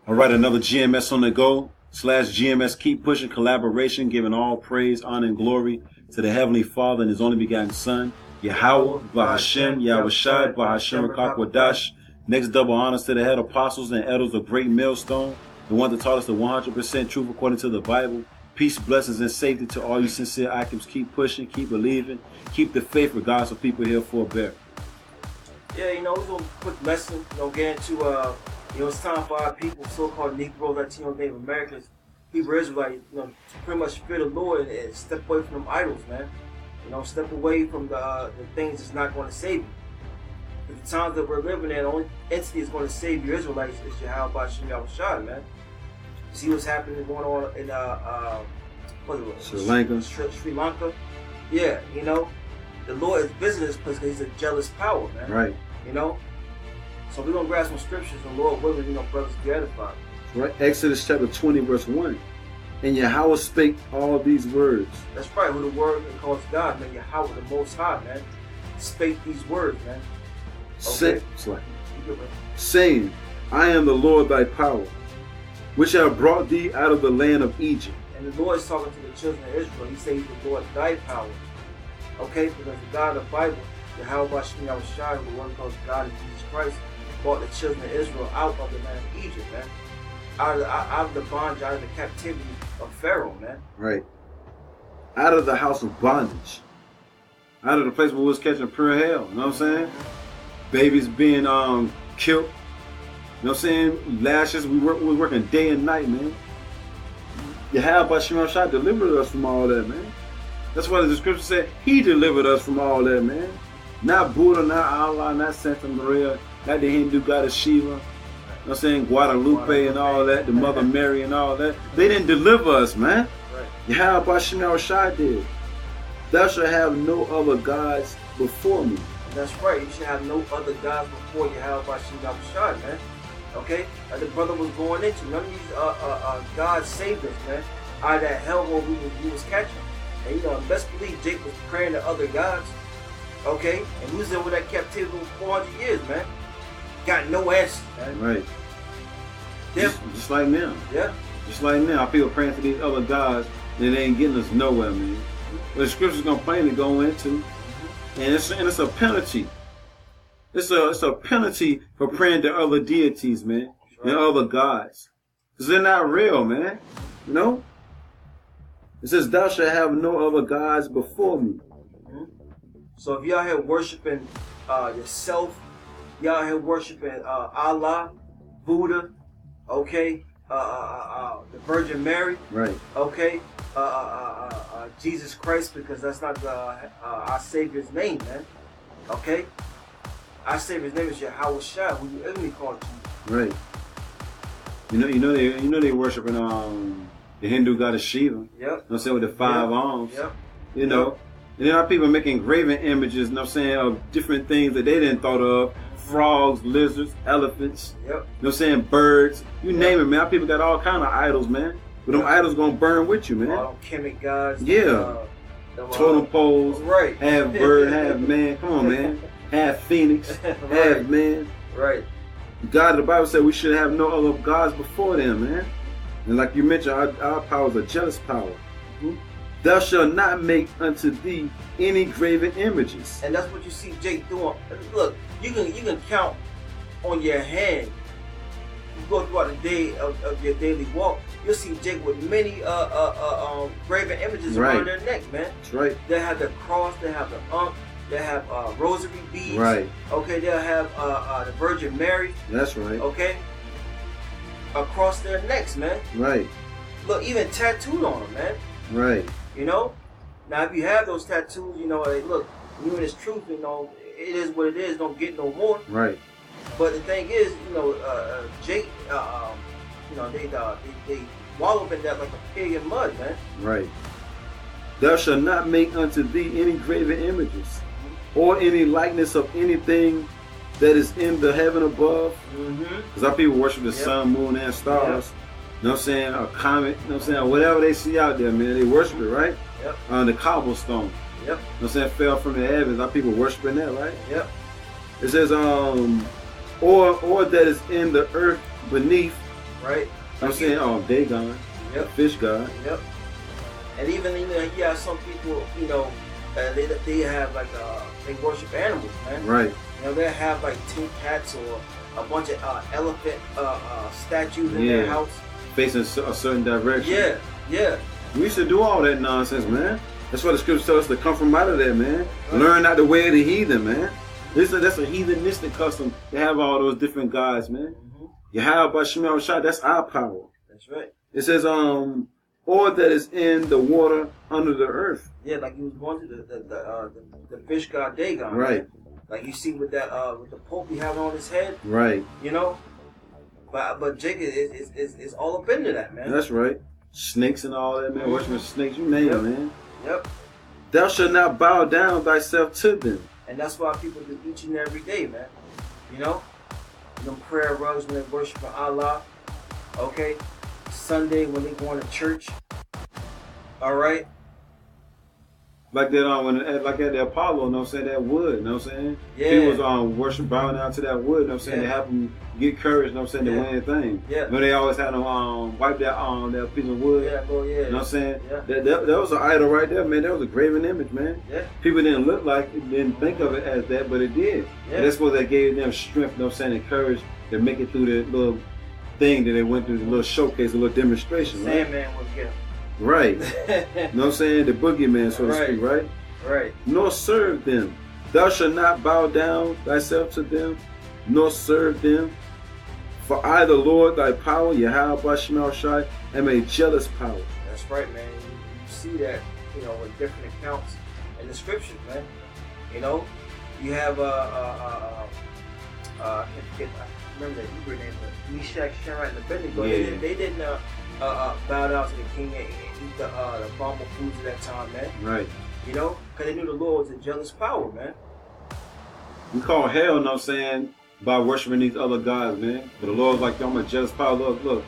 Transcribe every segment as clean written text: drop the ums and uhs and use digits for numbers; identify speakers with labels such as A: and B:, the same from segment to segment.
A: All right, another GMS on the go / GMS keep pushing collaboration, giving all praise, honor, and glory to the Heavenly Father and His only begotten Son, Yahweh, Bahashem, Yahushai, Bahashem, Rakakwadash. Next double honors to the head apostles and elders of Great Millstone, the one that taught us the 100% truth according to the Bible. Peace, blessings, and safety to all you sincere items. Keep pushing, keep believing, keep the faith regardless of people here for a bear.
B: Yeah, we're going to quick lesson, get into, it's time for our people, so-called Negro, Latino, Native Americans, Hebrew Israelites, to pretty much fear the Lord and step away from them idols, man. Step away from the things that's not going to save you. At the times that we're living in, the only entity that's going to save you Israelites is Yahweh Bashim Yahushai, man. You see what's happening going on in Sri Lanka? Yeah, the Lord is visiting this place because He's a jealous power, man.
A: Right.
B: So we're going to grab some scriptures and Lord willing, brothers be edified.
A: Right. Exodus chapter 20, verse 1. And Yahweh spake all these words.
B: That's right. Who the word that calls God, man. Yahweh, the Most High, man. Spake these words, man. Okay.
A: Saying, I am the Lord thy power, which have brought thee out of the land of Egypt.
B: And the Lord is talking to the children of Israel. He says the Lord thy power. Okay? Because the God of the Bible, Yahweh Bashim Yahushai, the one called God in Jesus Christ, brought the children of Israel out of the land of Egypt, man. Out of the bondage, out of the captivity of Pharaoh, man.
A: Right. Out of the house of bondage. Out of the place where we was catching pure hell. You know what I'm saying? Babies being killed. You know what I'm saying? Lashes. We was working day and night, man. Yahweh Bashim Yahushai delivered us from all that, man. That's why the scripture said He delivered us from all that, man. Not Buddha, not Allah, not Santa Maria, not the Hindu goddess Shiva. You know what I'm saying? Guadalupe and all that, the Mother Mary and all that. They didn't deliver us, man.
B: Right.
A: Yahweh Bashim Yahushai did. Thou shalt have no other gods before me.
B: That's right. You should have no other gods before Yahweh Bashim Yahushai, man. Okay? Like the brother was going into. None of these gods saved us, man. Out of that hell where we was catching. And best believe Jake was praying to other gods. Okay? And we was in with that captivity for 400 years, man. Got no answers, man.
A: Right. Just like now.
B: Yeah.
A: Just like now. People praying to these other gods and they ain't getting us nowhere, man. But the scripture's gonna plainly go into. And it's a penalty. It's a penalty for praying to other deities, man. Right. And other gods. Because they're not real, man. It says, thou shalt have no other gods before me.
B: So if y'all here worshiping yourself, y'all here worshiping Allah, Buddha, okay, the Virgin Mary,
A: right?
B: Okay, Jesus Christ, because that's not our Savior's name, man. Okay, our Savior's name is Yahweh Shai, who you only call to.
A: Right. They worshiping the Hindu goddess Shiva.
B: Yep.
A: You know what I'm saying, with the 5 arms.
B: Yep.
A: And then our people making graven images, you know what I'm saying, of different things that they didn't thought of. Frogs, lizards, elephants.
B: Yep.
A: You know what I'm saying, birds. You name it, man. Our people got all kind of idols, man. But them idols gonna burn with you, man.
B: All chemic gods.
A: Yeah. Totem poles.
B: Right.
A: Half bird, half man. Come on, man. Half phoenix,
B: right.
A: Half man.
B: Right.
A: God of the Bible said we should have no other gods before them, man. And like you mentioned, our power is a jealous power.
B: Mm-hmm.
A: Thou shalt not make unto thee any graven images.
B: And that's what you see Jake doing. Look, you can count on your hand. You go throughout the day of your daily walk, you'll see Jake with many graven images around their neck, man.
A: That's right.
B: They have the cross, they have the they have rosary beads.
A: Right.
B: Okay, they'll have the Virgin Mary.
A: That's right.
B: Okay. Across their necks, man.
A: Right.
B: Look, even tattooed on them, man.
A: Right.
B: Now if you have those tattoos, hey, look, you in this truth, it is what it is, don't get no more.
A: Right.
B: But the thing is, Jake, they wallow in that like a pig in mud, man.
A: Right. Thou shalt not make unto thee any graven images, or any likeness of anything that is in the heaven above. Because our people worship the sun, moon, and stars. You know what I'm saying? A comet, you know what I'm saying? Whatever they see out there, man, they worship it, right?
B: Yep.
A: The cobblestone.
B: Yep.
A: You know what I'm saying? Fell from the heavens. Our people worshiping that, right?
B: Yep.
A: It says, or that is in the earth beneath,
B: Right.
A: I'm saying, Dagon,
B: Yep.
A: fish god.
B: Yep. And even you have some people, they have like they worship animals, man.
A: Right.
B: They have like tin cats or a bunch of elephant statues in their house
A: facing a certain direction.
B: Yeah, yeah.
A: We used to do all that nonsense, man. That's why the scriptures tell us to come from out of that, man. Right. Learn not the way of the heathen, man. That's a heathenistic custom to have all those different gods, man. Mm-hmm. Yahweh Bashim Shai, that's our power.
B: That's right.
A: It says, or that is in the water under the earth.
B: Yeah, like he was going to the fish god Dagon.
A: Right.
B: Like you see with that with the Pope he having on his head.
A: Right.
B: But Jacob is all up into that, man.
A: That's right. Snakes and all that, man. Worshiping snakes, you name it, man.
B: Yep.
A: Thou shalt not bow down thyself to them.
B: And that's why people do each and every day, man. Them prayer rugs when they worship Allah. Okay. Sunday when they going to church. All right.
A: Like that like at the Apollo, you know what I'm saying, that wood, you know what I'm saying?
B: Yeah.
A: People was worship bowing down to that wood, you know what I'm saying, to help them get courage, you know what I'm saying, to win thing.
B: Yeah.
A: They always had them wipe that piece of wood.
B: Yeah, bro, yeah.
A: You know what I'm saying?
B: Yeah.
A: That was an idol right there, man. That was a graven image, man.
B: Yeah.
A: People didn't look like it, didn't think of it as that, but it did.
B: Yeah.
A: And that's what that gave them strength, you know what I'm saying, and courage to make it through the little thing that they went through, the little showcase, a little demonstration, right?
B: Sandman would get them.
A: Right. You know what I'm saying? The boogeyman, so to speak, right?
B: Right.
A: Nor serve them. Thou shalt not bow down thyself to them, nor serve them. For I, the Lord, thy power, Yahweh Bashim Shai, am a jealous power.
B: That's right, man. You see that, in different accounts in the scriptures, man. You have I remember the Hebrew name, but Meshach, Shadrach, and Abednego.
A: Yeah.
B: They didn't bow down to the king and eat the abominable foods at that time, man.
A: Right.
B: Because they knew the Lord was a jealous power, man.
A: We call hell, you know what I'm saying, by worshiping these other gods, man. But the Lord's like, I'm a jealous power. Look,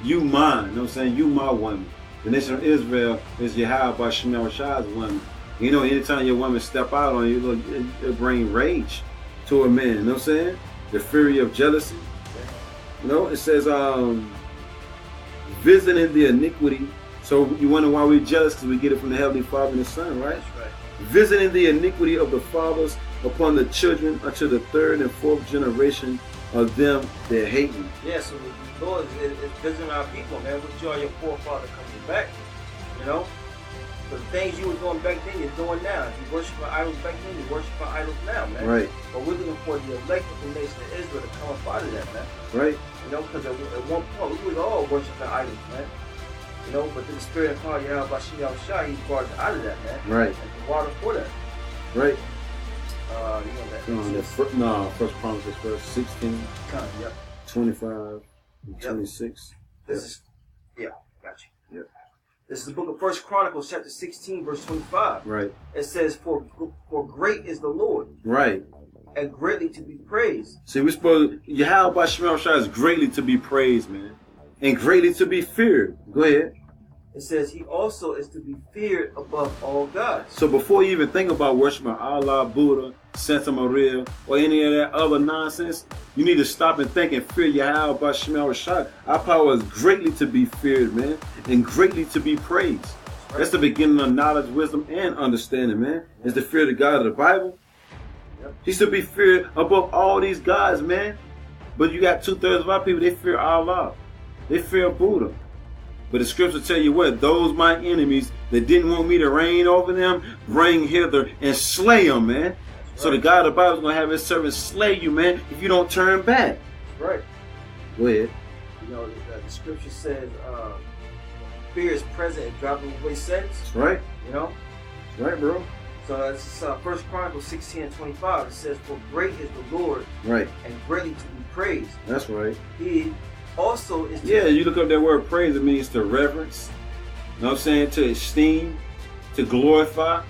A: you mine, you know what I'm saying? You my woman. The nation of Israel is Yahweh by Shemuel Shai's woman. Anytime your woman step out on you, look, it bring rage to a man, you know what I'm saying? The fury of jealousy. It says, visiting the iniquity. So you wonder why we're jealous, because we get it from the Heavenly Father and the Son, right?
B: That's right.
A: Visiting the iniquity of the fathers upon the children unto the third and fourth generation of them that hate me.
B: Yeah, so the Lord is visiting our people, man. With joy, your forefather coming back, But the things you were doing back then, you're doing now. If you worship idols back then, you worship idols now, man.
A: Right.
B: But we're looking for the elect of the nation of Israel to come up out of that, man.
A: Right.
B: Because at one point, we was all worshiping idols, man. But the spirit of power, Yahweh Bashim Shai, he brought us out of that, man.
A: Right.
B: And the water for that.
A: Right.
B: That.
A: First Chronicles, verse 16,
B: Yep.
A: 25, and 26.
B: This is, got you.
A: Yep.
B: This is the book of First Chronicles, chapter 16, verse 25.
A: Right.
B: It says, for great is the Lord.
A: Right.
B: And greatly to be praised.
A: See, we're supposed to, Yahweh Bashim Shai is greatly to be praised, man. And greatly to be feared. Go ahead.
B: It says he also is to be feared above all gods.
A: So before you even think about worshiping Allah, Buddha, Santa Maria, or any of that other nonsense, you need to stop and think and fear Yahweh Bashim Shai. Our power is greatly to be feared, man, and greatly to be praised. Right. That's the beginning of knowledge, wisdom, and understanding, man. Is the fear of the God of the Bible. Yep. He's to be feared above all these gods, man. But you got 2/3 of our people, they fear Allah. They fear Buddha. But the scripture tell you what, those my enemies that didn't want me to reign over them, bring hither and slay them, man. Right. So the God of the Bible is going to have his servants slay you, man, if you don't turn back.
B: That's right.
A: Go ahead.
B: The scripture says, fear is present and dropping away sins.
A: That's right.
B: That's
A: right, bro.
B: So it's First Chronicles 16 and 25. It says, for great is the Lord.
A: Right.
B: And greatly to be praised.
A: That's right.
B: He also is
A: you look up that word praise, it means to reverence. You know what I'm saying? To esteem, to glorify.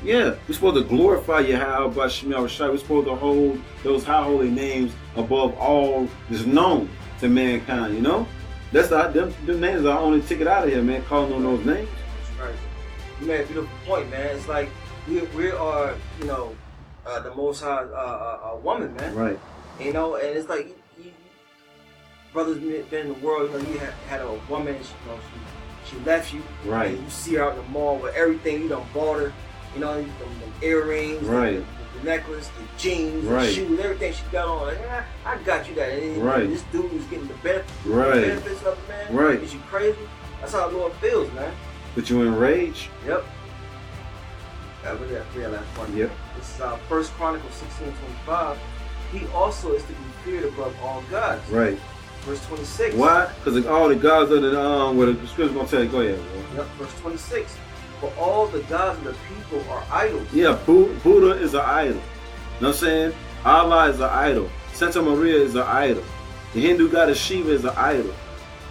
A: Yeah, we're supposed to glorify Yahweh Bashim Shai. We're supposed to hold those high holy names above all that's known to mankind, That's them names are our only ticket out of here, man, calling on those names.
B: That's right. You made a beautiful point, man. It's like we are, the Most High woman, man.
A: Right.
B: And it's like brothers been in the world. You know, you had a woman. She left you.
A: Right.
B: And you see her out in the mall with everything you done bought her. You know, the earrings,
A: right.
B: the necklace, the jeans,
A: right.
B: the shoes, everything she got on. Like, yeah, I got you that. And
A: right.
B: This dude is getting the benefits of it, man.
A: Right.
B: Is you crazy? That's how the Lord feels, man.
A: But you enraged.
B: Yep. Yeah, last one.
A: Yep.
B: This is 1 Chronicles 16:25. He also is to be feared above all gods.
A: Right.
B: Verse 26.
A: Why? Because all the gods of the what the scripture's gonna tell you. Go ahead, bro.
B: Yep. Verse 26. For all the gods of the people are idols.
A: Yeah, Buddha is an idol. You know what I'm saying? Allah is an idol. Santa Maria is an idol. The Hindu goddess Shiva is an idol.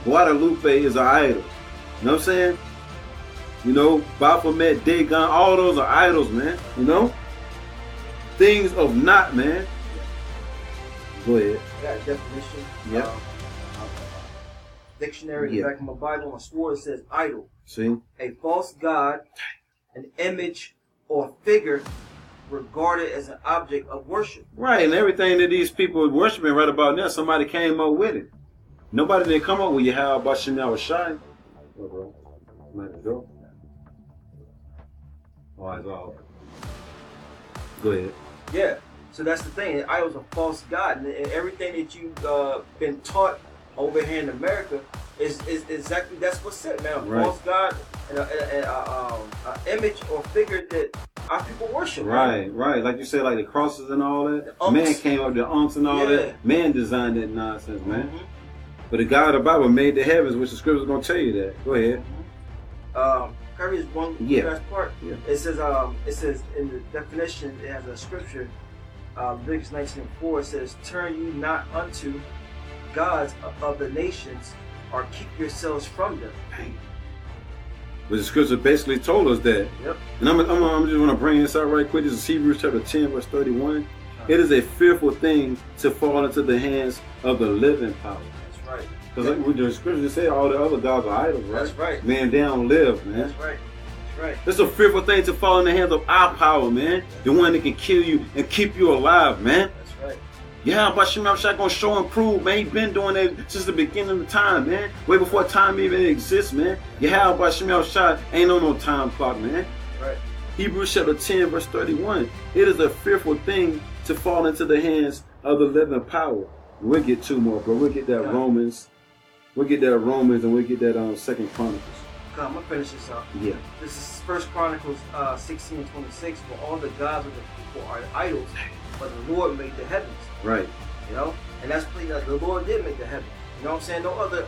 A: Guadalupe is an idol. You know what I'm saying? You know, Baphomet, Dagon, all those are idols, man. You know? Things of not, man. Go ahead.
B: I got a definition.
A: Yep.
B: Dictionary in the back of my Bible, my sword, it says idol.
A: See?
B: A false god, an image, or figure regarded as an object of worship.
A: Right, and everything that these people are worshiping right about now, somebody came up with it. Nobody didn't come up with Yahweh Bashem Yahushai. Oh, bro. Might as well. Oh, it's all. Go ahead.
B: Yeah, so that's the thing. Idol's a false god, and everything that you've been taught over here in America is exactly that's what's it, man. A false god and an image or figure that our people worship.
A: Right, right. Like you said, like the crosses and all that. Man came up with the umps and all that. Man designed that nonsense, man. Mm-hmm. But the God of the Bible made the heavens, which the scripture's gonna tell you that. Go ahead.
B: Curry is one last part. Yeah. It says in the definition, it has a scripture, Leviticus 19:4. It says, "Turn you not unto gods of the nations, or keep yourselves from them."
A: Dang. But the scripture basically told us that.
B: Yep.
A: And I'm just going to bring this out right quick. This is Hebrews chapter 10, verse 31. It is a fearful thing to fall into the hands of the living power.
B: That's right.
A: Because like the scripture say all the other gods are idols, right?
B: That's right.
A: Man, they don't live, man.
B: That's right. That's right.
A: It's a fearful thing to fall in the hands of our power, man. The one that can kill you and keep you alive, man.
B: That's right.
A: Yeah, but Shemashah gonna show and prove, man. He been doing that since the beginning of time, man. Way before time even exists, man. Yeah, but Shemashah ain't on no time clock, man.
B: Right.
A: Hebrews chapter 10, verse 31. It is a fearful thing to fall into the hands of the living power. We'll get two more, bro. We'll get that Romans. We'll get that Romans, and we'll get that 2 Chronicles.
B: Come, I'm gonna finish this up.
A: Yeah.
B: This is 1 Chronicles 16:26. For all the gods of the people are idols, but the Lord made the heavens.
A: Right.
B: You know, and that's the Lord did make the heavens. You know what I'm saying? No other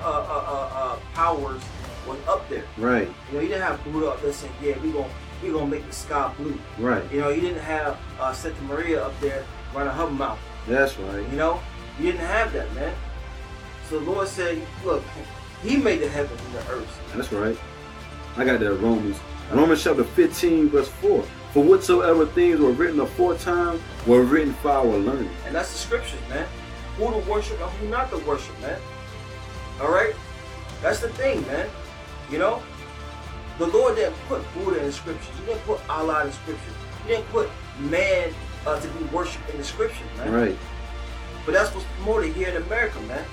B: powers was up there.
A: Right.
B: You know, you didn't have Buddha up there saying, "Yeah, we gonna make the sky blue."
A: Right.
B: You know, you didn't have Santa Maria up there running her mouth.
A: That's right.
B: You know, you didn't have that, man. So the Lord said, "Look, He made the heavens and the earth."
A: That's right. I got that Romans. Romans chapter 15, verse 4. For whatsoever things were written aforetime were written for our learning.
B: And that's the scriptures, man. Who to worship and who not to worship, man. All right? That's the thing, man. You know? The Lord didn't put Buddha in the scriptures. He didn't put Allah in the scriptures. He didn't put man to be worshipped in the scriptures, man.
A: Right.
B: But that's what's promoted here in America, man.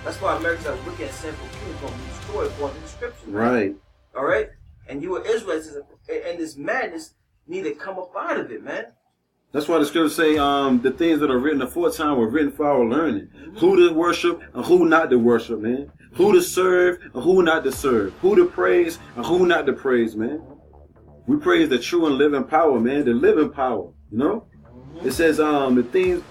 B: That's why Americans are wicked and sinful kingdoms going to be destroyed according to the scriptures.
A: Right.
B: Man. All right? And you Israelites and this madness need to come up out of it, man.
A: That's why the scriptures say the things that are written aforetime were written for our learning. Mm-hmm. Who to worship and who not to worship, man. Who to serve and who not to serve. Who to praise and who not to praise, man. We praise the true and living power, man. The living power, you know. Mm-hmm. It says the things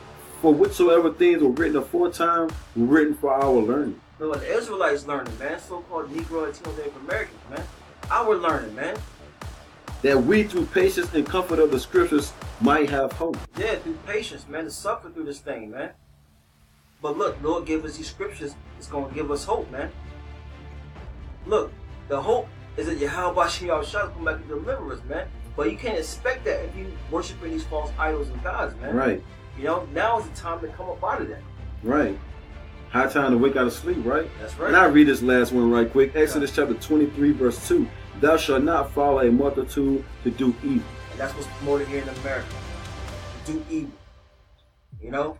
A: for whatsoever things were written aforetime were written for our learning.
B: So the Israelites learning, man. So-called Negro and Latino Native Americans, man. Our learning, man.
A: That we through patience and comfort of the scriptures might have hope.
B: Yeah, through patience, man, to suffer through this thing, man. But look, Lord gave us these scriptures. It's going to give us hope, man. Look, the hope is that Yahweh Bashem Yahushua come back and deliver us, man. But you can't expect that if you worshiping these false idols and gods, man.
A: Right.
B: You know, now is the time to come up out of that.
A: Right. High time to wake out of sleep, right?
B: That's right.
A: And I read this last one right quick. Exodus chapter 23, verse 2. Thou shalt not follow a multitude to do evil.
B: And that's what's promoted here in America. To do evil. You know?